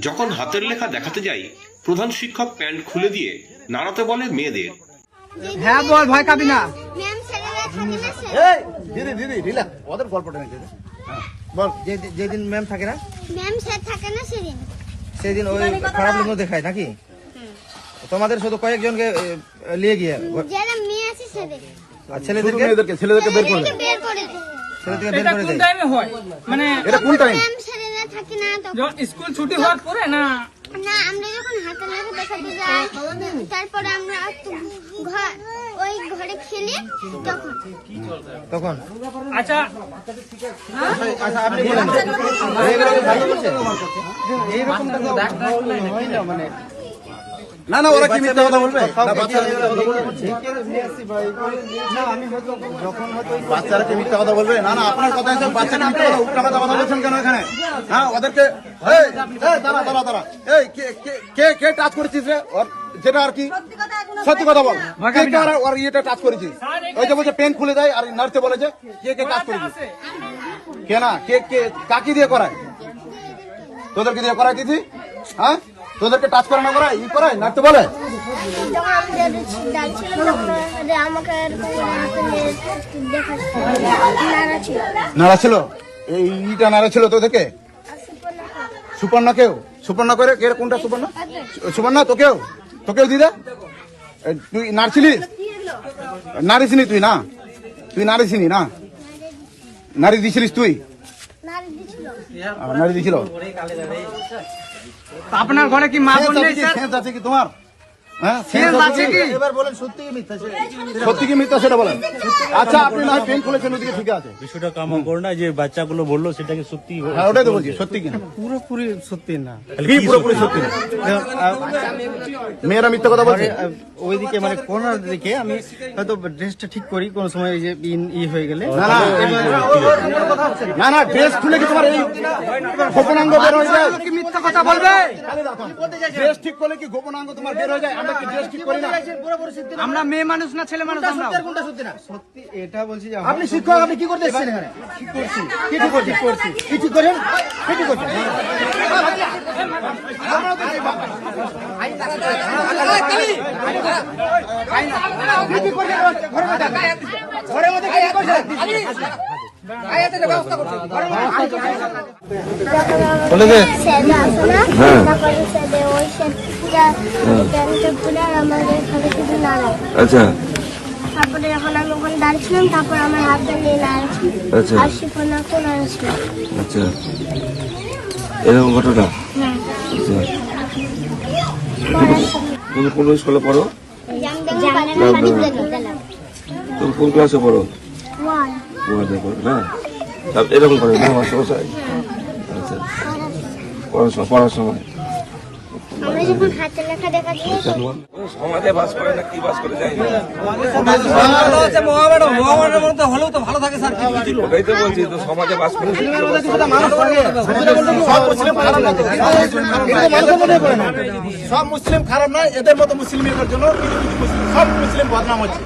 যখন হাতের লেখা দেখাতে যাই, প্রধান শিক্ষক প্যান্ট খুলে দিয়ে নাড়াতে বলে মেয়েদের। হ্যাঁ বল, ভয় পাবি না। ম্যাম স্যারেরা থাকে না স্যার। এই দিদি দিদি ঢিলা ওদের গল্পটা নাকি বল। যেদিন ম্যাম থাকে না, ম্যাম স্যার থাকে না সেদিন ওই খারাপ লোক দেখায় নাকি? তোমাদের শুধু কয়েকজনকে নিয়ে গিয়ে যারা মেয়ে আছে সেদের আর ছেলেদেরকে বের করে দেয়। বের করে দেয়। ছেলেদেরকে বের এটা করে কোন দেয়। টাইমে হয়? মানে এটা কোন টাইম? ম্যাম স্যারেরা থাকে না তখন। যখন স্কুল ছুটি হওয়ার পরে না? না, আমরা যখন হাতের লেখা দেখাতে যাই, তারপরে আমরা ওই ঘরে খেলি তখন আচ্ছা আচ্ছা আপনি বলেন এইগুলো ভালো বলছে এইরকমটা তো হয় না। মানে না না ওরা কি মিথ্যা কথা বলবে? বাচ্চারা কি মিথ্যা কথা বলবে? না না আপনার কথা হিসেবে বাচ্চাকে মিথ্যা কথা উল্টা কথা বলছেন কেন এখানে? হ্যাঁ ওদেরকে দাঁড়া এই কে টাচ করেছিস রে? ওর যেটা আর কি সত্যি কথা বল, কে ওর ইয়েটা টাচ করেছিস? ওই যে বলছে পেন খুলে দেয় আর নার্সে বলে যে কে টাচ করেছিস? কে না কে কাকি দিয়ে করায়? তোদেরকে দিয়ে করাই দিছি? হ্যাঁ তোদেরকে টাচ করে না করায় ই করায় নাড়তে বলে? যখন আমাদের ডাকছিল তখন আমাকে নাড়া ছিল, এই ইটা নাড়া ছিল তোদেরকে? সুপর্ণা কেউ? সুপর্ণা করে কে? কোনটা সুপর্ণা? সুপর্ণা তোকেও দিদা? তুই নাড়ছিলিস? নাড়িসনি তুই? না তুই নাড়িসনি না? নাড়ি দিছিলিস তুই? নাড়ি দিছিল। আপনার ঘরে কি মা বোন নেই স্যার? সেন্স আছে কি তোমার? হ্যাঁ সেন্স আছে কি? এবার বলেন সত্যি কি মিথ্যা? সত্যি কি মিথ্যা সেটা বলেন। আচ্ছা আপনি না পেন খুলেছেন ওদিকে ঠিক আছে, বিষয়টা কামন করো না, যে বাচ্চাগুলো বললো সেটাকে সত্যি। হ্যাঁ ওটাই তো বলছি, সত্যি কি না? পুরোপুরি সত্যি না। কি পুরোপুরি সত্যি না? মেয়েরা মিথ্যা কথা বলছে। ওইদিকে মানে কোনার দিকে আমি হয়তো ড্রেসটা ঠিক করি কোন সময়, এই যে ই হয়ে গেলে না ড্রেস খুলে কি তোমার এই গোপনাঙ্গ বের হয়ে যায়? কি মিথ্যা কথা বলবে? ড্রেস ঠিক করলে কি গোপনাঙ্গ তোমার বের হয়ে যায়? আমরা কি ড্রেস ঠিক করি না? আমরা মেয়ে মানুষ না ছেলে মানুষ? আমরা সত্যি এটা বলছি যে আপনি শিক্ষক, আপনি কি করতে এসেছেন এখানে? ঠিক করছি। কি ঠিক করছেন? কি ঠিক করেন? কি ঠিক করছেন? ঘরের মধ্যে কি করছেন? আচ্ছা তারপরে যখন আমি ওখানে দাঁড়িয়েছিলাম, তারপর আমার হাতটা নিয়ে নাড়াচ্ছি। আচ্ছা। আর শিপনাকেও নাড়াচ্ছিল। আচ্ছা এরকম ঘটনা। হ্যাঁ। আচ্ছা তুমি কোন স্কুলে পড়ো? তুমি কোন ক্লাসে পড়ো? ওয়ার্ডে পড়ো না? এরকম করে না মাস্টারমশাই? আচ্ছা পড়ার সময় আমরা যখন হাতের লেখা দেখাচ্ছি, সমাজে বাস করে না কি বাস করে যাই না, ওটাই তো বলছি তো সমাজে বাস করে সব মুসলিম খারাপ নয়, এদের মতো মুসলিমের জন্য সব মুসলিম বদনাম হচ্ছে।